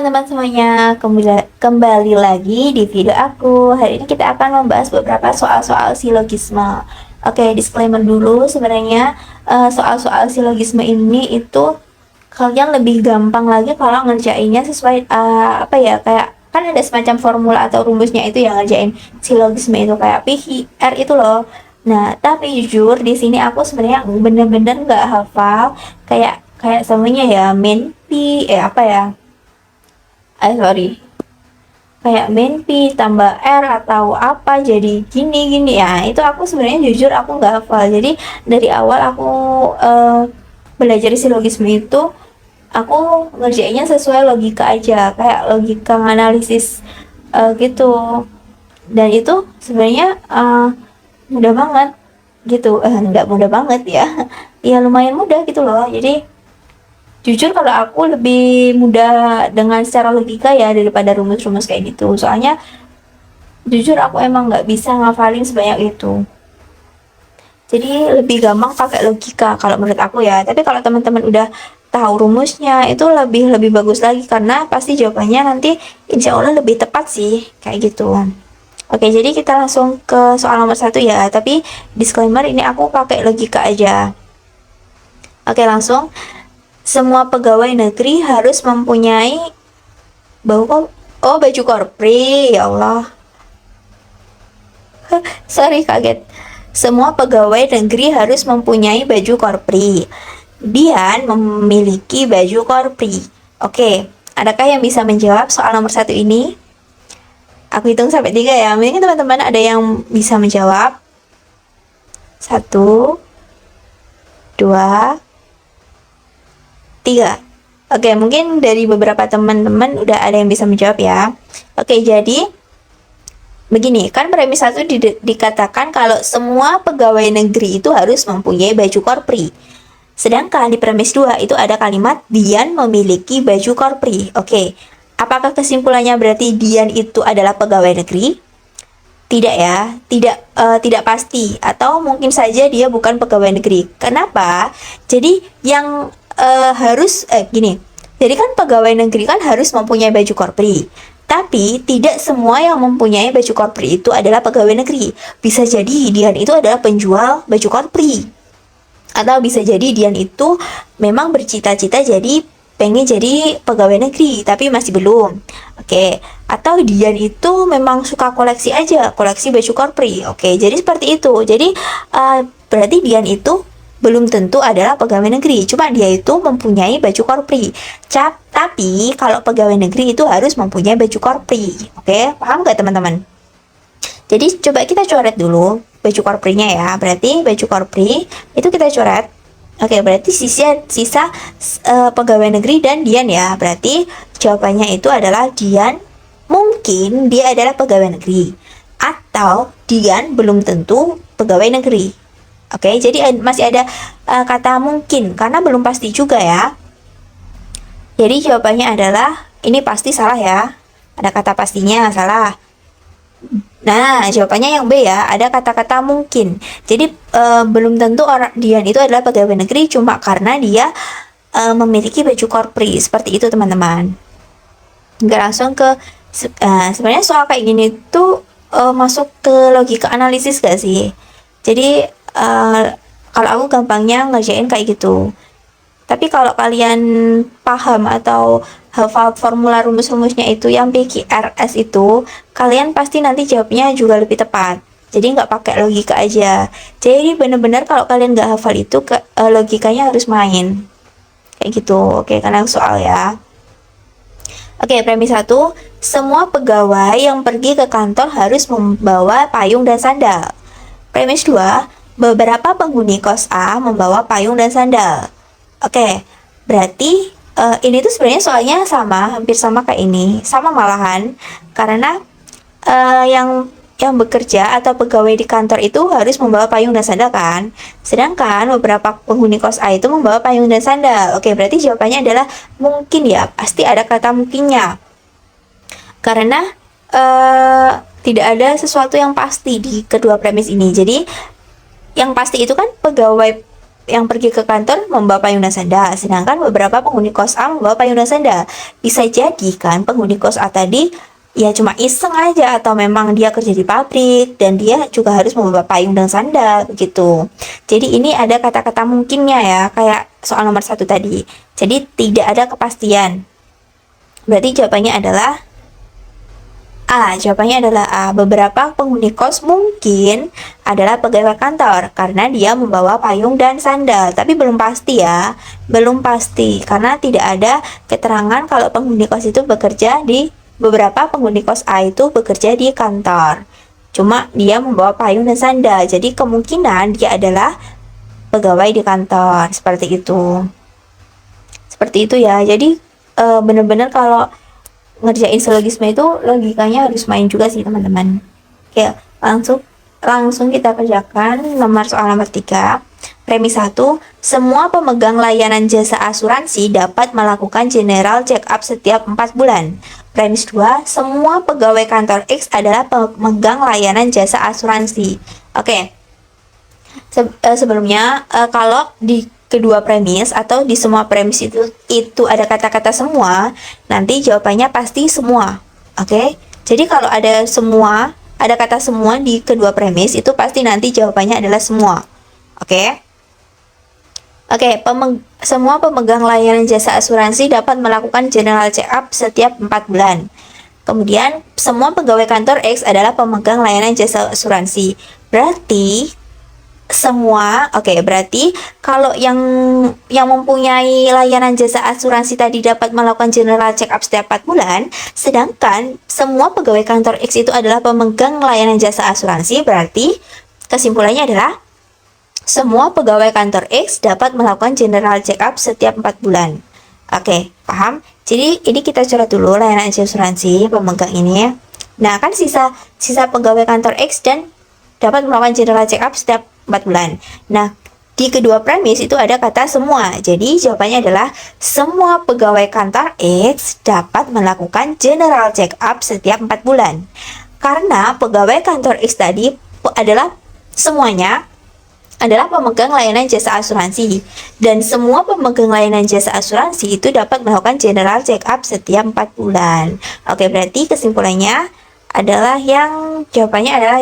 teman-teman semuanya, kembali lagi di video aku. Hari ini kita akan membahas beberapa soal-soal silogisme. Oke, disclaimer dulu, sebenarnya soal-soal silogisme ini itu kalian lebih gampang lagi kalau ngerjainnya sesuai apa ya, kayak kan ada semacam formula atau rumusnya itu yang ngerjain silogisme itu kayak PHR itu loh. Nah, tapi jujur di sini aku sebenarnya bener-bener nggak hafal kayak kayak semuanya ya main P apa ya, sorry, kayak main P tambah R atau apa jadi gini ya, itu aku sebenarnya jujur aku nggak hafal. Jadi dari awal aku belajar silogisme itu aku ngerjainnya sesuai logika aja, kayak logika analisis gitu. Dan itu sebenarnya mudah banget gitu, nggak mudah banget ya, ya lumayan mudah gitu loh. Jadi jujur kalau aku lebih mudah dengan secara logika ya daripada rumus-rumus kayak gitu. Soalnya jujur aku emang nggak bisa ngafalin sebanyak itu. Jadi lebih gampang pakai logika kalau menurut aku ya. Tapi kalau teman-teman udah tahu rumusnya itu lebih lebih bagus lagi karena pasti jawabannya nanti insya Allah lebih tepat sih kayak gitu. Oke, jadi kita langsung ke soal nomor 1 ya. Tapi disclaimer ini aku pakai logika aja. Oke, langsung. Semua pegawai negeri harus mempunyai baju korpri, ya Allah. Sorry, kaget. Semua pegawai negeri harus mempunyai baju korpri. Dian memiliki baju korpri. Oke, adakah yang bisa menjawab soal nomor 1 ini? Aku hitung sampai 3 ya. Mungkin teman-teman ada yang bisa menjawab. 1, 2, 3. Oke, mungkin dari beberapa teman-teman udah ada yang bisa menjawab ya. Oke, jadi begini, kan premis 1 dikatakan kalau semua pegawai negeri itu harus mempunyai baju korpri. Sedangkan di premis 2 itu ada kalimat Dian memiliki baju korpri. Oke, apakah kesimpulannya berarti Dian itu adalah pegawai negeri? Tidak ya, tidak pasti, atau mungkin saja dia bukan pegawai negeri. Kenapa? Jadi yang harus gini. Jadi kan pegawai negeri kan harus mempunyai baju korpri. Tapi tidak semua yang mempunyai baju korpri itu adalah pegawai negeri. Bisa jadi Dian itu adalah penjual baju korpri. Atau bisa jadi Dian itu memang bercita-cita jadi pengen jadi pegawai negeri tapi masih belum. Oke, atau Dian itu memang suka koleksi aja, koleksi baju korpri. Oke, jadi seperti itu. Jadi berarti Dian itu belum tentu adalah pegawai negeri, cuma dia itu mempunyai baju korpri. Tapi kalau pegawai negeri itu harus mempunyai baju korpri. Oke, paham nggak teman-teman? Jadi coba kita coret dulu baju korprinya ya. Berarti baju korpri itu kita coret. Oke, berarti sisa pegawai negeri dan Dian ya. Berarti jawabannya itu adalah Dian mungkin dia adalah pegawai negeri. Atau Dian belum tentu pegawai negeri. Oke, jadi masih ada kata mungkin karena belum pasti juga ya. Jadi jawabannya adalah ini pasti salah ya. Ada kata pastinya salah. Nah, jawabannya yang B ya, ada kata-kata mungkin. Jadi belum tentu orang Dian itu adalah pegawai negeri cuma karena dia memiliki baju korpri. Seperti itu teman-teman. Nggak langsung ke sebenarnya soal kayak gini tuh masuk ke logika analisis gak sih? Jadi kalau aku gampangnya ngerjain kayak gitu. Tapi kalau kalian paham atau hafal formula rumus-rumusnya itu yang PQRS itu, kalian pasti nanti jawabnya juga lebih tepat. Jadi nggak pakai logika aja. Jadi bener-bener kalau kalian nggak hafal itu, logikanya harus main. Kayak gitu. Oke, karena soal ya. Oke, premis 1. Semua pegawai yang pergi ke kantor harus membawa payung dan sandal. Premis 2. Beberapa penghuni kos A membawa payung dan sandal. Oke, berarti ini tuh sebenarnya soalnya sama, hampir sama kayak ini, sama malahan, karena yang bekerja atau pegawai di kantor itu harus membawa payung dan sandal kan. Sedangkan beberapa penghuni kos A itu membawa payung dan sandal. Oke, berarti jawabannya adalah mungkin ya, pasti ada kata mungkinnya. Karena tidak ada sesuatu yang pasti di kedua premis ini. Jadi yang pasti itu kan pegawai yang pergi ke kantor membawa payung dan sandal, sedangkan beberapa penghuni kos A membawa payung dan sandal. Bisa jadi kan penghuni kos A tadi ya cuma iseng aja, atau memang dia kerja di pabrik dan dia juga harus membawa payung dan sandal begitu. Jadi ini ada kata-kata mungkinnya ya, kayak soal nomor 1 tadi. Jadi tidak ada kepastian. Berarti jawabannya adalah A. Jawabannya adalah A. Beberapa penghuni kos mungkin adalah pegawai kantor karena dia membawa payung dan sandal. Tapi belum pasti ya. Belum pasti karena tidak ada keterangan kalau penghuni kos itu bekerja di beberapa penghuni kos A itu bekerja di kantor. Cuma dia membawa payung dan sandal. Jadi kemungkinan dia adalah pegawai di kantor. Seperti itu. Seperti itu ya. Jadi benar-benar kalau ngerjain silogisme itu logikanya harus main juga sih teman-teman. Oke, langsung kita kerjakan soal nomor 3. Premis 1, semua pemegang layanan jasa asuransi dapat melakukan general check up setiap 4 bulan. Premis 2, semua pegawai kantor X adalah pemegang layanan jasa asuransi. Oke. Sebelumnya kalau di kedua premis atau di semua premis itu ada kata-kata semua, nanti jawabannya pasti semua. Oke? Jadi kalau ada kata semua di kedua premis itu pasti nanti jawabannya adalah semua. Oke? Oke, semua pemegang layanan jasa asuransi dapat melakukan general check up setiap 4 bulan. Kemudian semua pegawai kantor X adalah pemegang layanan jasa asuransi. Berarti berarti kalau yang mempunyai layanan jasa asuransi tadi dapat melakukan general check up setiap 4 bulan, sedangkan semua pegawai kantor X itu adalah pemegang layanan jasa asuransi, berarti kesimpulannya adalah semua pegawai kantor X dapat melakukan general check up setiap 4 bulan. Oke, paham? Jadi ini kita coret dulu layanan asuransi pemegang ini. Nah, kan sisa pegawai kantor X dan dapat melakukan general check up setiap 4 bulan. Nah, di kedua premis itu ada kata semua. Jadi jawabannya adalah semua pegawai kantor X dapat melakukan general check up setiap 4 bulan. Karena pegawai kantor X tadi semuanya adalah pemegang layanan jasa asuransi, dan semua pemegang layanan jasa asuransi itu dapat melakukan general check up setiap 4 bulan. Oke, berarti kesimpulannya adalah jawabannya adalah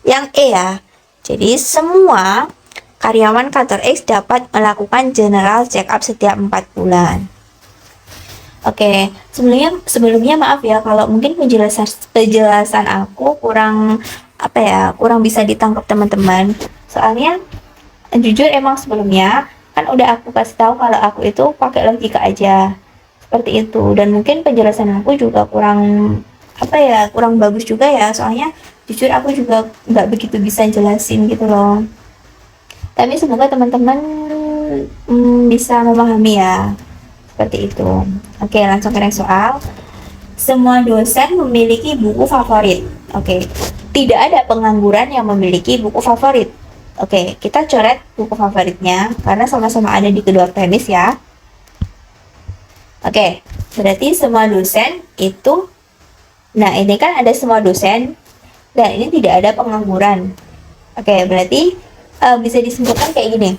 yang E ya. Jadi semua karyawan kantor X dapat melakukan general check up setiap 4 bulan. Oke, sebelumnya maaf ya kalau mungkin penjelasan aku kurang bisa ditangkap teman-teman. Soalnya jujur emang sebelumnya kan udah aku kasih tahu kalau aku itu pakai logika aja. Seperti itu, dan mungkin penjelasan aku juga kurang bagus juga ya, soalnya jujur aku juga nggak begitu bisa jelasin gitu loh. Tapi semoga teman-teman bisa memahami ya, seperti itu. Oke, langsung ke next soal. Semua dosen memiliki buku favorit. Oke, tidak ada pengangguran yang memiliki buku favorit. Oke, kita coret buku favoritnya karena sama-sama ada di kedua premis ya. Oke, berarti semua dosen itu, nah ini kan ada semua dosen dan ini tidak ada pengangguran. Oke, berarti bisa disimpulkan kayak gini.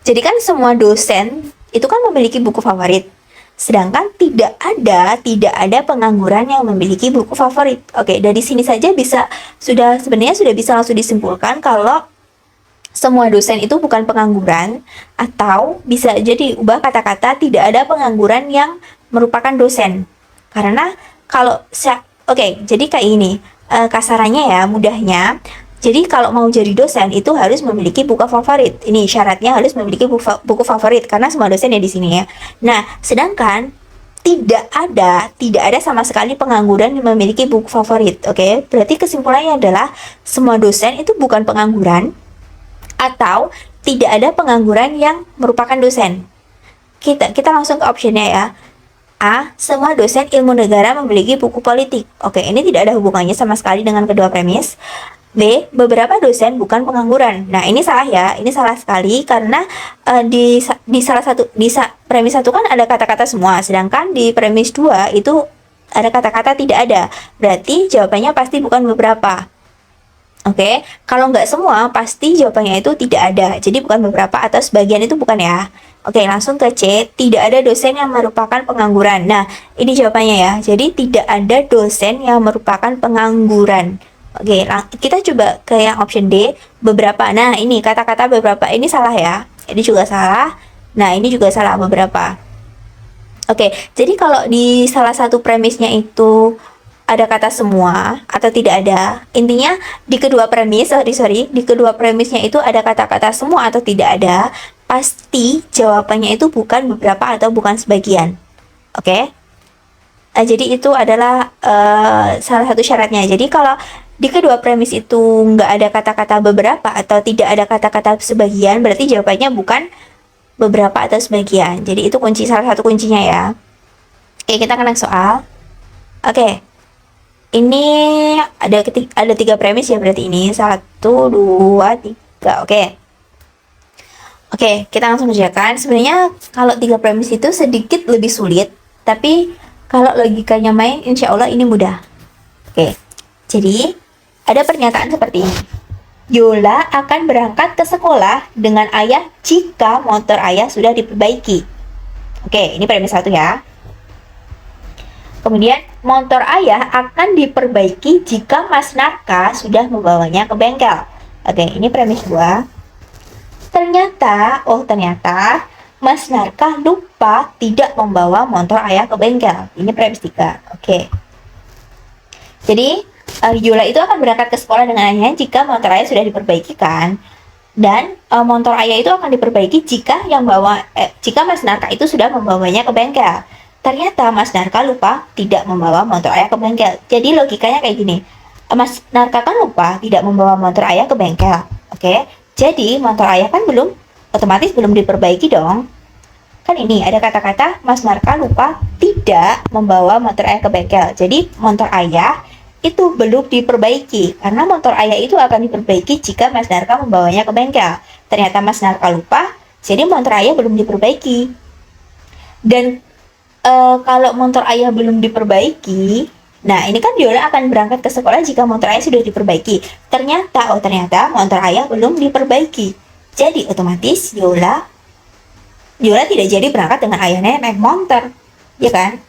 Jadi kan semua dosen itu kan memiliki buku favorit. Sedangkan tidak ada pengangguran yang memiliki buku favorit. Oke, dari sini saja sebenarnya sudah bisa langsung disimpulkan kalau semua dosen itu bukan pengangguran, atau bisa jadi ubah kata-kata tidak ada pengangguran yang merupakan dosen. Karena jadi kayak ini. Kasarannya ya, mudahnya. Jadi kalau mau jadi dosen itu harus memiliki buku favorit. Ini syaratnya harus memiliki buku favorit karena semua dosen ya di sini ya. Nah, sedangkan tidak ada sama sekali pengangguran yang memiliki buku favorit. Oke, berarti kesimpulannya adalah semua dosen itu bukan pengangguran atau tidak ada pengangguran yang merupakan dosen. Kita langsung ke optionnya ya. A. Semua dosen ilmu negara memiliki buku politik. Oke, ini tidak ada hubungannya sama sekali dengan kedua premis. B. Beberapa dosen bukan pengangguran. Nah, ini salah ya. Ini salah sekali karena di premis 1 kan ada kata-kata semua, sedangkan di premis 2 itu ada kata-kata tidak ada. Berarti jawabannya pasti bukan beberapa. Oke, kalau nggak semua, pasti jawabannya itu tidak ada. Jadi bukan beberapa atau sebagian itu bukan ya. Oke, langsung ke C. Tidak ada dosen yang merupakan pengangguran. Nah, ini jawabannya ya. Jadi tidak ada dosen yang merupakan pengangguran. Oke, kita coba ke yang option D. Beberapa. Nah, ini kata-kata beberapa ini salah ya. Ini juga salah. Nah, ini juga salah beberapa. Oke, jadi kalau di salah satu premisnya itu ada kata semua atau tidak ada. Intinya di kedua premis, di kedua premisnya itu ada kata-kata semua atau tidak ada. Pasti jawabannya itu bukan beberapa atau bukan sebagian. Oke? Jadi itu adalah salah satu syaratnya. Jadi kalau di kedua premis itu nggak ada kata-kata beberapa atau tidak ada kata-kata sebagian, berarti jawabannya bukan beberapa atau sebagian. Jadi itu salah satu kuncinya ya. Oke, kita ke next soal. Oke. Ini ada tiga premis ya, berarti ini 1, 2, 3. Oke, kita langsung kerjakan. Sebenarnya kalau tiga premis itu sedikit lebih sulit, tapi kalau logikanya main, insya Allah ini mudah. Oke, jadi ada pernyataan seperti ini. Yola akan berangkat ke sekolah dengan ayah jika motor ayah sudah diperbaiki. Oke, ini premis 1 ya. Kemudian, motor ayah akan diperbaiki jika Mas Narka sudah membawanya ke bengkel. Oke, ini premis 2. Ternyata Mas Narka lupa tidak membawa motor ayah ke bengkel. Ini premis 3. Oke. Jadi, Yola itu akan berangkat ke sekolah dengan ayahnya jika motor ayah sudah diperbaiki kan. Dan motor ayah itu akan diperbaiki jika Mas Narka itu sudah membawanya ke bengkel. Ternyata Mas Narka lupa tidak membawa motor ayah ke bengkel. Jadi logikanya kayak gini. Mas Narka kan lupa tidak membawa motor ayah ke bengkel. Oke. Jadi motor ayah kan otomatis belum diperbaiki dong. Kan ini ada kata-kata Mas Narka lupa tidak membawa motor ayah ke bengkel. Jadi motor ayah itu belum diperbaiki. Karena motor ayah itu akan diperbaiki jika Mas Narka membawanya ke bengkel. Ternyata Mas Narka lupa, jadi motor ayah belum diperbaiki. Dan kalau motor ayah belum diperbaiki, nah ini kan Yola akan berangkat ke sekolah jika motor ayah sudah diperbaiki. Ternyata motor ayah belum diperbaiki. Jadi otomatis Yola tidak jadi berangkat dengan ayahnya naik motor, ya kan?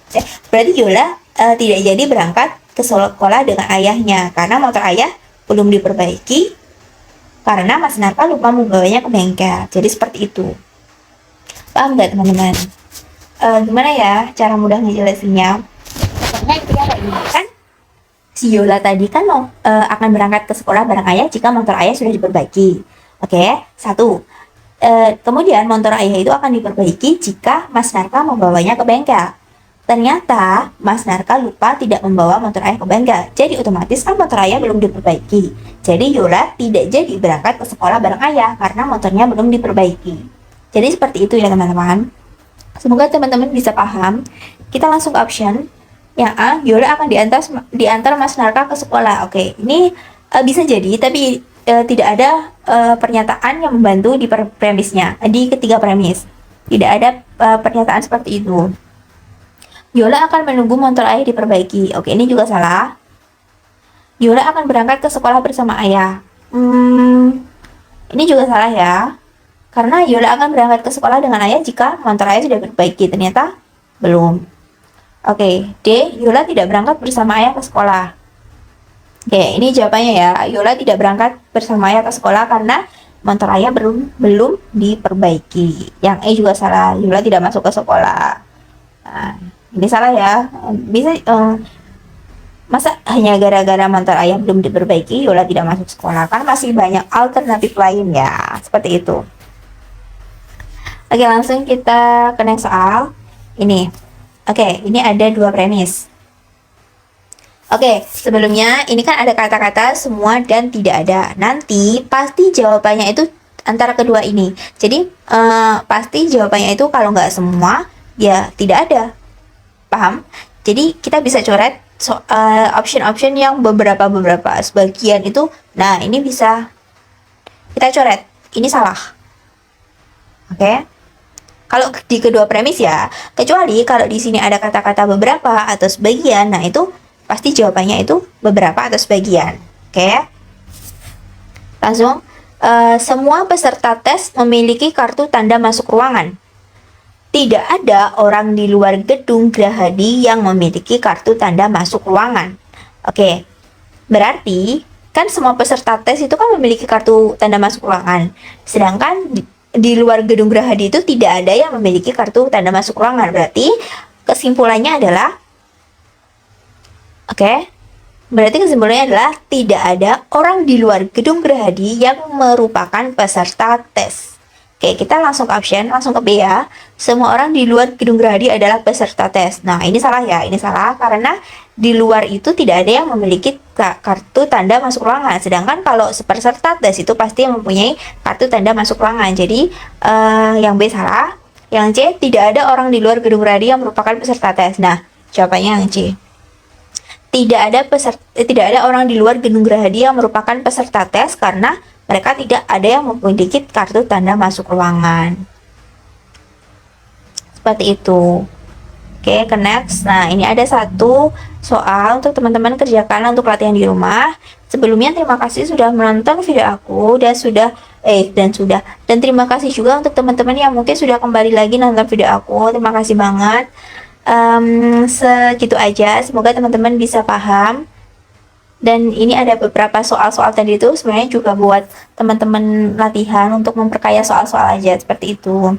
Berarti Yola tidak jadi berangkat ke sekolah dengan ayahnya karena motor ayah belum diperbaiki karena Mas Narka lupa membawanya ke bengkel. Jadi seperti itu. Paham nggak teman-teman? Gimana ya cara mudah ngejelasinnya? Pokoknya intinya kayak gini kan, si Yola tadi kan akan berangkat ke sekolah bareng ayah jika motor ayah sudah diperbaiki. Oke, 1. Kemudian motor ayah itu akan diperbaiki jika Mas Narka membawanya ke bengkel. Ternyata Mas Narka lupa tidak membawa motor ayah ke bengkel. Jadi otomatis kan motor ayah belum diperbaiki. Jadi Yola tidak jadi berangkat ke sekolah bareng ayah karena motornya belum diperbaiki. Jadi seperti itu ya teman-teman. Semoga teman-teman bisa paham. Kita langsung ke option. Yang A, Yola akan diantar Mas Narka ke sekolah. Oke, ini bisa jadi, tapi tidak ada pernyataan yang membantu di premisnya. Di ketiga premis. Tidak ada pernyataan seperti itu. Yola akan menunggu motor ayah diperbaiki. Oke, ini juga salah. Yola akan berangkat ke sekolah bersama ayah. Ini juga salah ya. Karena Yola akan berangkat ke sekolah dengan ayah jika motor ayah sudah diperbaiki. Ternyata belum. Oke, D. Yola tidak berangkat bersama ayah ke sekolah. Oke, ini jawabannya ya. Yola tidak berangkat bersama ayah ke sekolah karena motor ayah belum diperbaiki. Yang E juga salah. Yola tidak masuk ke sekolah. Nah, ini salah ya. Bisa masa hanya gara-gara motor ayah belum diperbaiki Yola tidak masuk sekolah? Kan masih banyak alternatif lain ya. Seperti itu. Oke, langsung kita ke next soal. Ini. Oke, ini ada dua premis. Oke, sebelumnya ini kan ada kata-kata semua dan tidak ada. Nanti pasti jawabannya itu antara kedua ini. Jadi pasti jawabannya itu kalau nggak semua, ya tidak ada. Paham? Jadi kita bisa coret option-option yang beberapa sebagian itu. Nah, ini bisa kita coret. Ini salah. Oke. Kalau di kedua premis ya, kecuali kalau di sini ada kata-kata beberapa atau sebagian, nah itu pasti jawabannya itu beberapa atau sebagian. Oke. Langsung, semua peserta tes memiliki kartu tanda masuk ruangan. Tidak ada orang di luar gedung Gerahadi yang memiliki kartu tanda masuk ruangan. Oke, berarti kan semua peserta tes itu kan memiliki kartu tanda masuk ruangan. Sedangkan di luar gedung Gerahadi itu tidak ada yang memiliki kartu tanda masuk ruangan. Berarti kesimpulannya adalah, berarti kesimpulannya adalah tidak ada orang di luar gedung Gerahadi yang merupakan peserta tes. Oke, kita langsung ke option, langsung ke B ya. Semua orang di luar gedung Gerahadi adalah peserta tes. Nah, ini salah ya. Ini salah karena di luar itu tidak ada yang memiliki kartu tanda masuk ruangan. Sedangkan kalau peserta tes itu pasti mempunyai kartu tanda masuk ruangan. Jadi, yang B salah. Yang C, tidak ada orang di luar gedung Gerahadi yang merupakan peserta tes. Nah, jawabannya yang C. Tidak ada orang di luar gedung Gerahadi yang merupakan peserta tes karena mereka tidak ada yang memiliki kartu tanda masuk ruangan. Seperti itu. Oke, ke next. Nah, ini ada satu soal untuk teman-teman kerjakan untuk latihan di rumah. Sebelumnya terima kasih sudah menonton video aku dan dan terima kasih juga untuk teman-teman yang mungkin sudah kembali lagi nonton video aku. Terima kasih banget. Segitu aja. Semoga teman-teman bisa paham. Dan ini ada beberapa soal-soal tadi itu sebenarnya juga buat teman-teman latihan untuk memperkaya soal-soal aja seperti itu.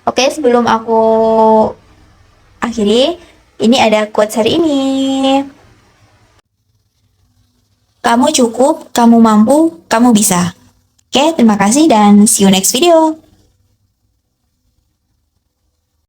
Oke, sebelum aku akhiri, ini ada quotes hari ini. Kamu cukup, kamu mampu, kamu bisa. Oke, terima kasih dan see you next video.